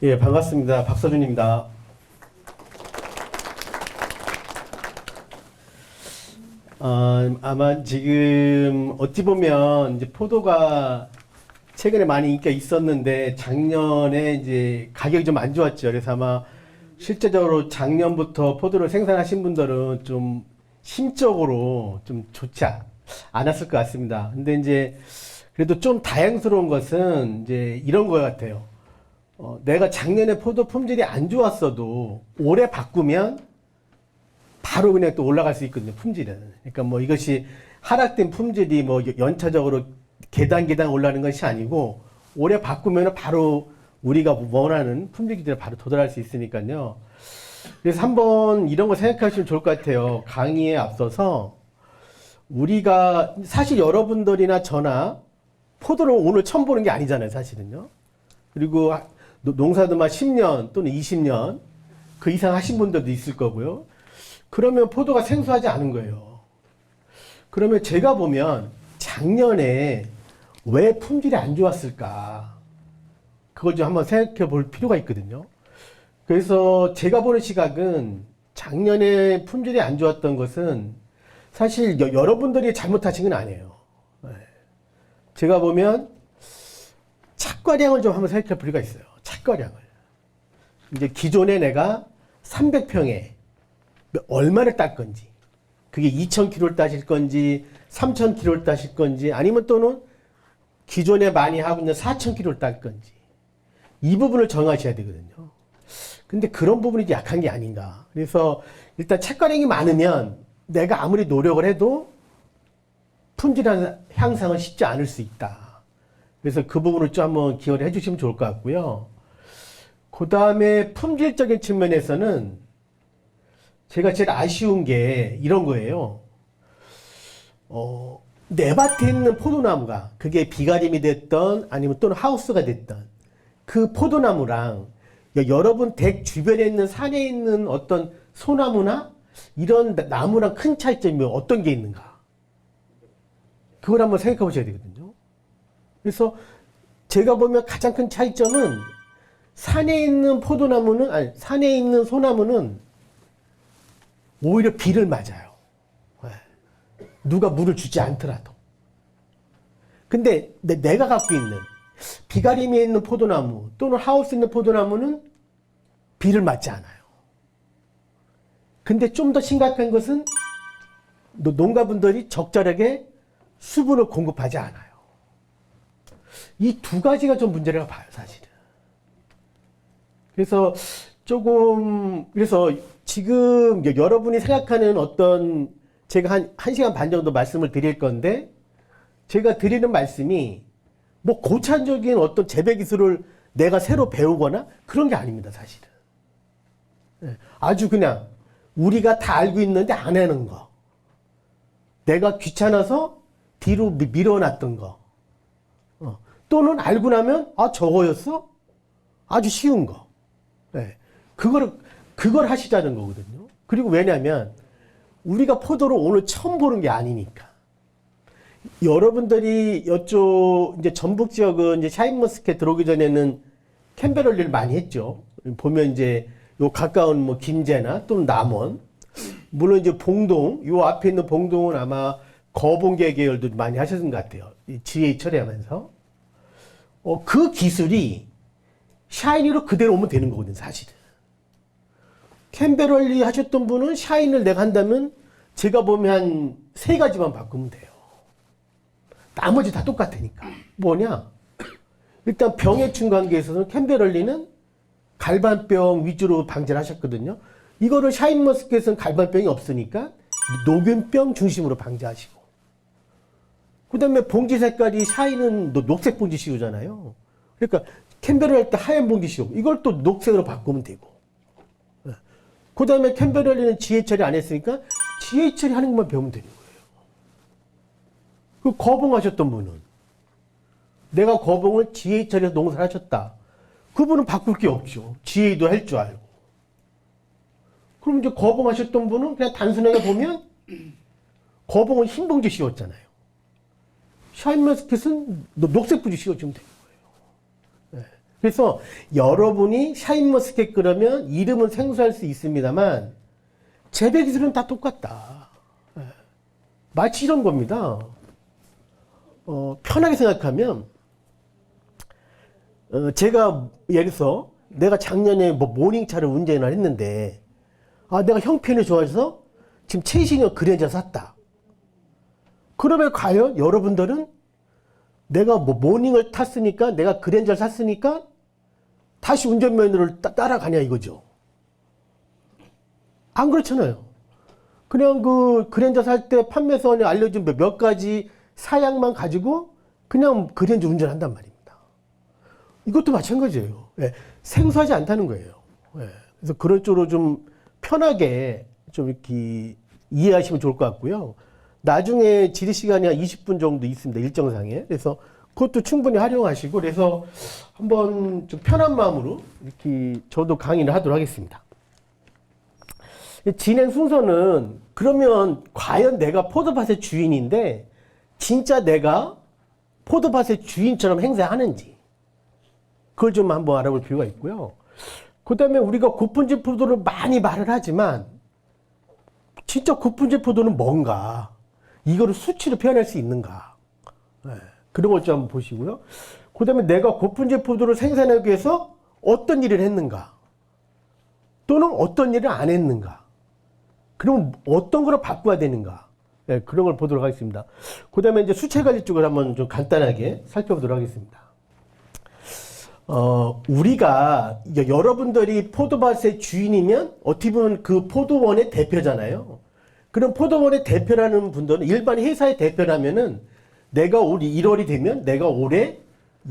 예, 반갑습니다. 박서준입니다. 아마 지금 어찌 보면 이제 포도가 최근에 많이 인기가 있었는데 작년에 이제 가격이 좀 안 좋았죠. 그래서 아마 실제적으로 작년부터 포도를 생산하신 분들은 좀 심적으로 좀 좋지 않았을 것 같습니다. 근데 이제 그래도 좀 다행스러운 것은 이제 이런 것 같아요. 내가 작년에 포도 품질이 안 좋았어도 올해 바꾸면 바로 그냥 또 올라갈 수 있거든요, 품질은. 그러니까 뭐 이것이 하락된 품질이 뭐 연차적으로 계단 올라가는 것이 아니고 올해 바꾸면 바로 우리가 원하는 품질 기준에 바로 도달할 수 있으니까요. 그래서 한번 이런 거 생각하시면 좋을 것 같아요. 강의에 앞서서 우리가 사실 여러분들이나 저나 포도를 오늘 처음 보는 게 아니잖아요, 사실은요. 그리고 농사도 막 10년 또는 20년 그 이상 하신 분들도 있을 거고요. 그러면 포도가 생소하지 않은 거예요. 그러면 제가 보면 작년에 왜 품질이 안 좋았을까? 그걸 좀 한번 생각해 볼 필요가 있거든요. 그래서 제가 보는 시각은 작년에 품질이 안 좋았던 것은 사실 여러분들이 잘못하신 건 아니에요. 제가 보면 착과량을 좀 한번 생각해 볼 필요가 있어요. 착과량을. 이제 기존에 내가 300평에 얼마를 딸 건지, 그게 2,000kg를 따실 건지, 3,000kg를 따실 건지, 아니면 또는 기존에 많이 하고 있는 4,000kg를 딸 건지, 이 부분을 정하셔야 되거든요. 근데 그런 부분이 이제 약한 게 아닌가. 그래서 일단 착과량이 많으면 내가 아무리 노력을 해도 품질 향상은 쉽지 않을 수 있다. 그래서 그 부분을 좀 한번 기여를 해주시면 좋을 것 같고요. 그 다음에 품질적인 측면에서는 제가 제일 아쉬운 게 이런 거예요. 내 밭에 있는 포도나무가 그게 비가림이 됐던 아니면 또는 하우스가 됐던 그 포도나무랑 여러분 댁 주변에 있는 산에 있는 어떤 소나무나 이런 나무랑 큰 차이점이 어떤 게 있는가. 그걸 한번 생각해 보셔야 되거든요. 그래서 제가 보면 가장 큰 차이점은 산에 있는 포도나무는, 아니, 산에 있는 소나무는 오히려 비를 맞아요. 누가 물을 주지 않더라도. 근데 내가 갖고 있는 비가림에 있는 포도나무 또는 하우스에 있는 포도나무는 비를 맞지 않아요. 근데 좀 더 심각한 것은 농가분들이 적절하게 수분을 공급하지 않아요. 이 두 가지가 좀 문제라고 봐요, 사실은. 그래서 그래서 지금 여러분이 생각하는 어떤, 제가 한 시간 반 정도 말씀을 드릴 건데, 제가 드리는 말씀이 뭐 고차원적인 어떤 재배 기술을 내가 새로 배우거나 그런 게 아닙니다, 사실은. 아주 그냥 우리가 다 알고 있는데 안 하는 거. 내가 귀찮아서 뒤로 밀어놨던 거. 또는 알고 나면, 아, 저거였어? 아주 쉬운 거. 네. 그걸 하시자는 거거든요. 그리고 왜냐면, 우리가 포도를 오늘 처음 보는 게 아니니까. 여러분들이 이제 전북 지역은 이제 샤인머스켓 들어오기 전에는 캠베럴리를 많이 했죠. 보면 이제 요 가까운 뭐 김제나 또는 남원. 물론 이제 봉동, 요 앞에 있는 봉동은 아마 거봉계 계열도 많이 하셨던 것 같아요. GA 처리하면서. 그 기술이 샤이니로 그대로 오면 되는 거거든요, 사실은. 캠베럴리 하셨던 분은 샤인을 내가 한다면 제가 보면 한 3가지만 바꾸면 돼요. 나머지 다 똑같으니까. 뭐냐? 일단 병해충 관계에서는 캠베럴리는 갈반병 위주로 방제를 하셨거든요. 이거를 샤인머스켓은 갈반병이 없으니까 녹균병 중심으로 방제하시고. 그 다음에 봉지 색깔이 샤인은 녹색 봉지 씌우잖아요. 그러니까 캠베럴 할 때 하얀 봉지 씌우고 이걸 또 녹색으로 바꾸면 되고. 그 다음에 캠베럴리는 GA 처리 안 했으니까 GA 처리 하는 것만 배우면 되는 거예요. 그 거봉하셨던 분은 내가 거봉을 GA 처리해서 농사를 하셨다. 그분은 바꿀 게 없죠. GA도 할 줄 알고. 그럼 이제 거봉하셨던 분은 그냥 단순하게 보면 거봉은 흰 봉지 씌웠잖아요. 샤인머스켓은 녹색 봉지 씌워주면 되는 거예요. 네. 그래서 여러분이 샤인머스켓 그러면 이름은 생소할 수 있습니다만 재배 기술은 다 똑같다. 마치 이런 겁니다. 편하게 생각하면 제가 예를 들어서 내가 작년에 뭐 모닝차를 운전을 했는데 내가 형편이 좋아져서 지금 최신형 그랜저 샀다. 그러면 과연 여러분들은 내가 뭐 모닝을 탔으니까 내가 그랜저를 샀으니까 다시 운전면허를 따라가냐 이거죠. 안 그렇잖아요. 그냥 그 그랜저 살 때 판매사원이 알려준 몇 가지 사양만 가지고 그냥 그랜저 운전한단 말입니다. 이것도 마찬가지예요. 예, 생소하지 않다는 거예요. 예, 그래서 그런 쪽으로 좀 편하게 좀 이렇게 이해하시면 좋을 것 같고요. 나중에 지리 시간이 한 20분 정도 있습니다. 일정상에. 그래서 그것도 충분히 활용하시고 그래서 한번 좀 편한 마음으로 이렇게 저도 강의를 하도록 하겠습니다. 진행 순서는 그러면 과연 내가 포도밭의 주인인데 진짜 내가 포도밭의 주인처럼 행세하는지 그걸 좀 한번 알아볼 필요가 있고요. 그 다음에 우리가 고품질 포도를 많이 말을 하지만 진짜 고품질 포도는 뭔가 이거를 수치로 표현할 수 있는가 그런 걸 좀 한번 보시고요. 그 다음에 내가 고품질 포도를 생산하기 위해서 어떤 일을 했는가 또는 어떤 일을 안 했는가 그럼 어떤 걸 바꿔야 되는가 그런 걸 보도록 하겠습니다. 그 다음에 이제 수채 관리 쪽을 한번 좀 간단하게 살펴보도록 하겠습니다. 우리가 여러분들이 포도밭의 주인이면 어떻게 보면 그 포도원의 대표잖아요. 그럼 포도원의 대표라는 분들은 일반 회사의 대표라면은 내가 올 1월이 되면 내가 올해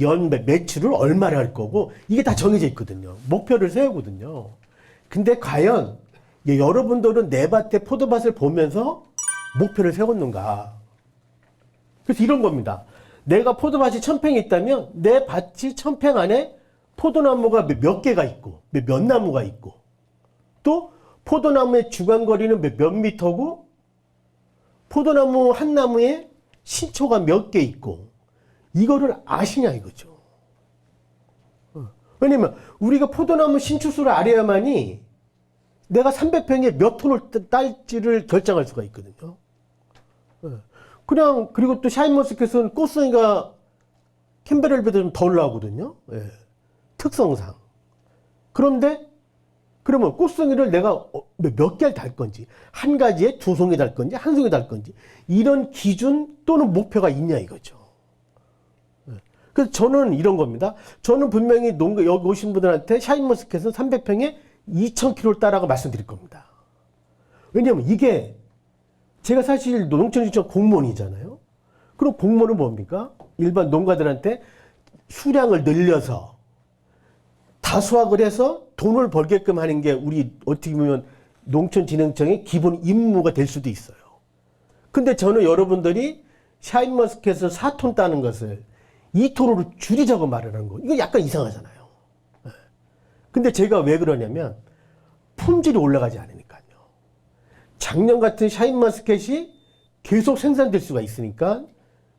연 매출을 얼마를 할 거고 이게 다 정해져 있거든요. 목표를 세우거든요. 근데 과연 여러분들은 내 밭의 포도밭을 보면서 목표를 세웠는가? 그래서 이런 겁니다. 내가 포도밭이 1000평이 있다면 내 밭이 1000평 안에 포도나무가 몇 개가 있고 몇 나무가 있고 또 포도나무의 주간거리는 몇 미터고 포도나무 한 나무에 신초가 몇 개 있고 이거를 아시냐 이거죠. 왜냐면 우리가 포도나무 신초수를 알아야만이 내가 300평에 몇 톤을 딸지를 결정할 수가 있거든요. 그냥 그리고 또 샤인머스켓은 꽃송이가 캠베렐보다 좀 덜 나오거든요. 특성상. 그런데 그러면 꽃송이를 내가 몇 개를 달 건지 한 가지에 2송이 달 건지 1송이 달 건지 이런 기준 또는 목표가 있냐 이거죠. 그래서 저는 이런 겁니다. 저는 분명히 여기 오신 분들한테 샤인머스켓은 300평에 2000kg를 따라고 말씀드릴 겁니다. 왜냐하면 이게 제가 사실 농촌진흥청 공무원이잖아요. 그럼 공무원은 뭡니까? 일반 농가들한테 수량을 늘려서 다수확을 해서 돈을 벌게끔 하는 게 우리 어떻게 보면 농촌진흥청의 기본 임무가 될 수도 있어요. 근데 저는 여러분들이 샤인머스켓을 4톤 따는 것을 2톤으로 줄이자고 말을 하는 거. 이거 약간 이상하잖아요. 근데 제가 왜 그러냐면 품질이 올라가지 않으니까요. 작년 같은 샤인머스켓이 계속 생산될 수가 있으니까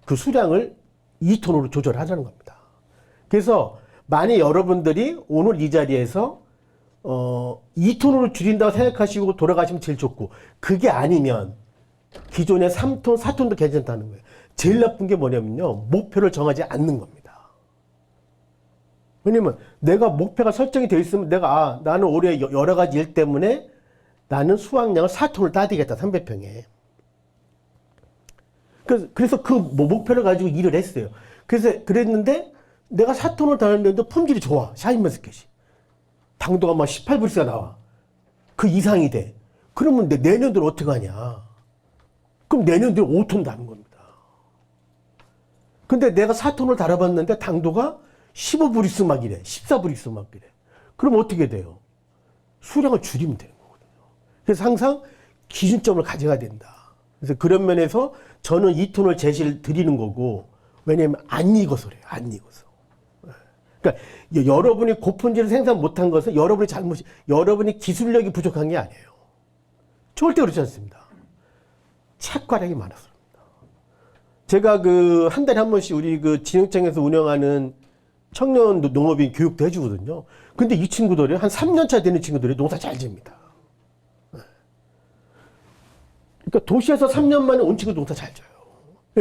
그 수량을 2톤으로 조절하자는 겁니다. 그래서 만약 여러분들이 오늘 이 자리에서 2톤으로 줄인다고 생각하시고 돌아가시면 제일 좋고 그게 아니면 기존의 3톤, 4톤도 괜찮다는 거예요. 제일 나쁜 게 뭐냐면요. 목표를 정하지 않는 겁니다. 왜냐면 내가 목표가 설정이 되어 있으면 내가 나는 올해 여러 가지 일 때문에 나는 수확량을 4톤을 따야 되겠다. 300평에. 그래서 그 목표를 가지고 일을 했어요. 그래서 그랬는데 내가 4톤을 따는데도 품질이 좋아. 샤인머스켓이. 당도가 막 18브릭스가 나와. 그 이상이 돼. 그러면 내년도는 어떻게 하냐. 그럼 내년도에 5톤 다는 겁니다. 근데 내가 4톤을 달아봤는데 당도가 15브릭스 막 이래. 14브릭스 막 이래. 그럼 어떻게 돼요? 수량을 줄이면 되는 거거든요. 그래서 항상 기준점을 가져가야 된다. 그래서 그런 면에서 저는 2톤을 제시를 드리는 거고, 왜냐면 안 익어서 그래요. 안 익어서. 그러니까 여러분이 고품질을 생산 못한 것은 여러분의 잘못이, 여러분이 기술력이 부족한 게 아니에요. 절대 그렇지 않습니다. 착과량이 많았습니다. 제가 한 달에 한 번씩 우리 진흥청에서 운영하는 청년 농업인 교육도 해주거든요. 근데 이 친구들이 한 3년 차 되는 친구들이 농사 잘 지습니다. 그러니까 도시에서 3년 만에 온 친구 농사 잘 져요.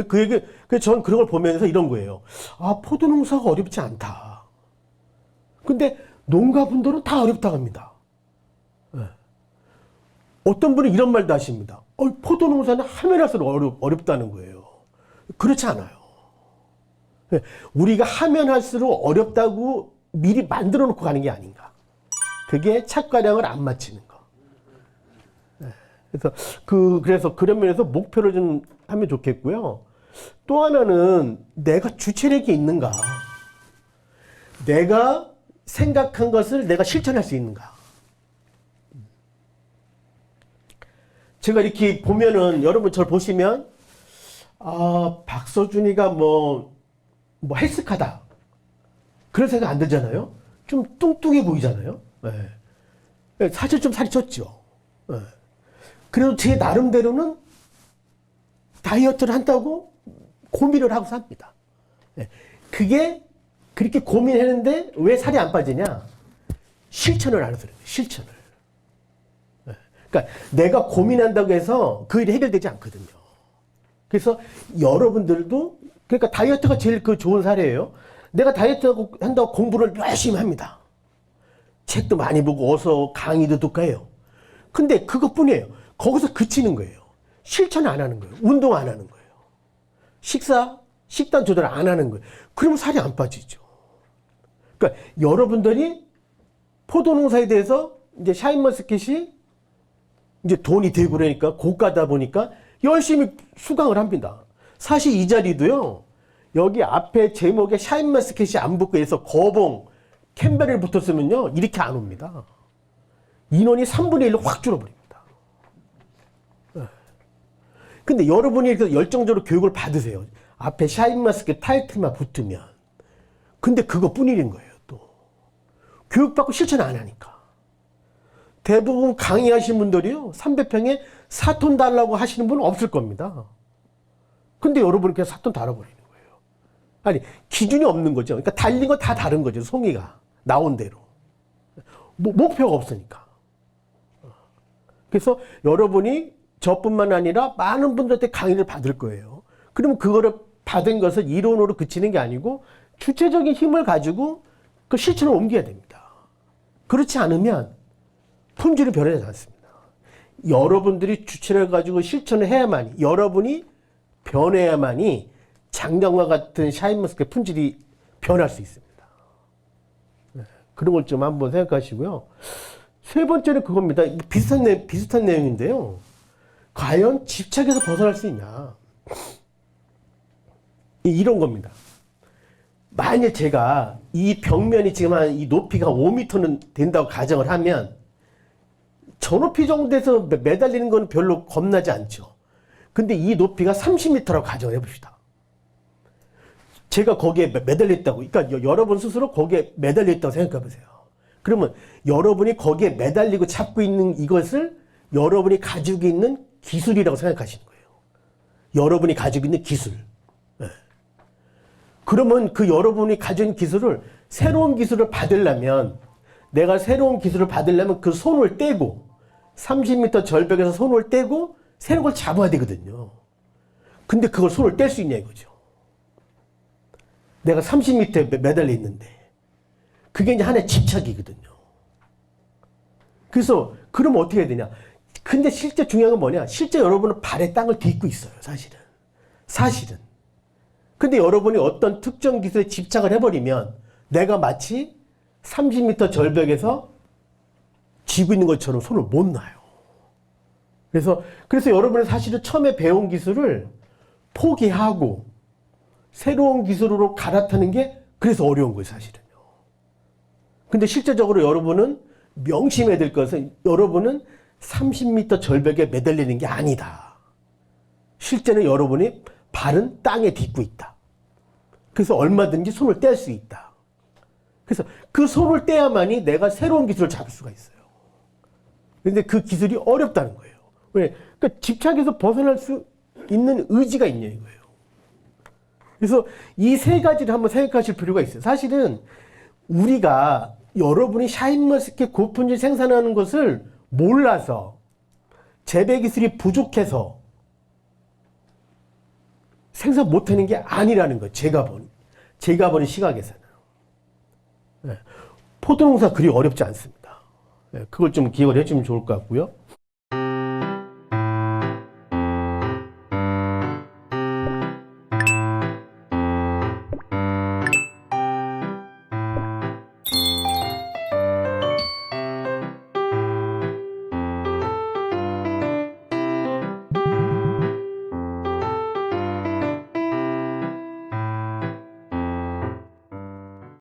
그래서 저는 그런 걸 보면서 이런 거예요. 아, 포도 농사가 어렵지 않다. 근데 농가분들은 다 어렵다고 합니다. 어떤 분은 이런 말도 하십니다. 포도 농사는 하면 할수록 어렵다는 거예요. 그렇지 않아요. 우리가 하면 할수록 어렵다고 미리 만들어 놓고 가는 게 아닌가. 그게 착과량을 안 맞추는 거. 그래서 그런 면에서 목표를 좀 하면 좋겠고요. 또 하나는 내가 주체력이 있는가. 내가 생각한 것을 내가 실천할 수 있는가. 제가 이렇게 보면은 여러분 저를 보시면 박서준이가 뭐 헬스카다 그런 생각 안 들잖아요. 좀 뚱뚱해 보이잖아요. 네. 사실 좀 살이 쪘죠. 네. 그래도 제 나름대로는 다이어트를 한다고 고민을 하고 삽니다. 네. 그게 그렇게 고민했는데 왜 살이 안 빠지냐? 실천을 안 해서 그래요. 실천을. 그러니까 내가 고민한다고 해서 그 일이 해결되지 않거든요. 그래서 여러분들도 그러니까 다이어트가 제일 좋은 사례예요. 내가 다이어트 한다고 공부를 열심히 합니다. 책도 많이 보고 어서 강의도 듣고 해요. 근데 그것뿐이에요. 거기서 그치는 거예요. 실천 안 하는 거예요. 운동 안 하는 거예요. 식단 조절 안 하는 거예요. 그러면 살이 안 빠지죠. 그러니까 여러분들이 포도 농사에 대해서 이제 샤인머스켓이 이제 돈이 되고 그러니까 고가다 보니까 열심히 수강을 합니다. 사실 이 자리도요. 여기 앞에 제목에 샤인머스켓이 안 붙고 해서 거봉, 캠벨을 붙었으면요. 이렇게 안 옵니다. 인원이 3분의 1로 확 줄어버립니다. 근데 여러분이 이렇게 열정적으로 교육을 받으세요. 앞에 샤인머스켓 타이틀만 붙으면. 근데 그것뿐인 거예요. 또 교육받고 실천 안 하니까. 대부분 강의하신 분들이요. 300평에 4톤 달라고 하시는 분은 없을 겁니다. 근데 여러분이 그냥 4톤 달아버리는 거예요. 아니, 기준이 없는 거죠. 그러니까 달린 거 다 다른 거죠. 송이가. 나온 대로. 목표가 없으니까. 그래서 여러분이 저뿐만 아니라 많은 분들한테 강의를 받을 거예요. 그러면 그거를 받은 것을 이론으로 그치는 게 아니고 주체적인 힘을 가지고 그 실천을 옮겨야 됩니다. 그렇지 않으면 품질은 변하지 않습니다. 여러분들이 주체를 가지고 실천을 해야만이, 여러분이 변해야만이 작년과 같은 샤인머스켓 품질이 변할 수 있습니다. 그런 걸 좀 한번 생각하시고요. 세 번째는 그겁니다. 비슷한 내용인데요. 과연 집착에서 벗어날 수 있냐. 이런 겁니다. 만약 제가 이 벽면이 지금 한 이 높이가 5m는 된다고 가정을 하면 저 높이 정도 돼서 매달리는 건 별로 겁나지 않죠. 근데 이 높이가 30m라고 가정을 해봅시다. 제가 거기에 매달려 있다고, 그러니까 여러분 스스로 거기에 매달려 있다고 생각해 보세요. 그러면 여러분이 거기에 매달리고 잡고 있는 이것을 여러분이 가지고 있는 기술이라고 생각하시는 거예요. 여러분이 가지고 있는 기술. 네. 그러면 그 여러분이 가지고 있는 기술을, 새로운 기술을 받으려면, 내가 새로운 기술을 받으려면 그 손을 떼고 30m 절벽에서 손을 떼고 새로운 걸 잡아야 되거든요. 근데 그걸 손을 뗄 수 있냐 이거죠. 내가 30m에 매달려 있는데 그게 이제 하나의 집착이거든요. 그래서 그러면 어떻게 해야 되냐. 근데 실제 중요한 건 뭐냐. 실제 여러분은 발에 땅을 딛고 있어요. 사실은. 근데 여러분이 어떤 특정 기술에 집착을 해버리면 내가 마치 30m 절벽에서 쥐고 있는 것처럼 손을 못 놔요. 그래서 여러분은 사실은 처음에 배운 기술을 포기하고 새로운 기술로 갈아타는 게 그래서 어려운 거예요, 사실은요. 근데 실제적으로 여러분은 명심해야 될 것은 여러분은 30m 절벽에 매달리는 게 아니다. 실제는 여러분이 발은 땅에 딛고 있다. 그래서 얼마든지 손을 뗄 수 있다. 그래서 그 손을 떼야만이 내가 새로운 기술을 잡을 수가 있어요. 근데 그 기술이 어렵다는 거예요. 왜? 그러니까 집착에서 벗어날 수 있는 의지가 있냐 이거예요. 그래서 이 세 가지를 한번 생각하실 필요가 있어요. 사실은 우리가 여러분이 샤인머스켓 고품질 생산하는 것을 몰라서 재배 기술이 부족해서 생산 못하는 게 아니라는 거예요. 제가 보는 시각에서는. 네. 포도 농사 그리 어렵지 않습니다. 네. 그걸 좀 기억을 해주면 좋을 것 같고요.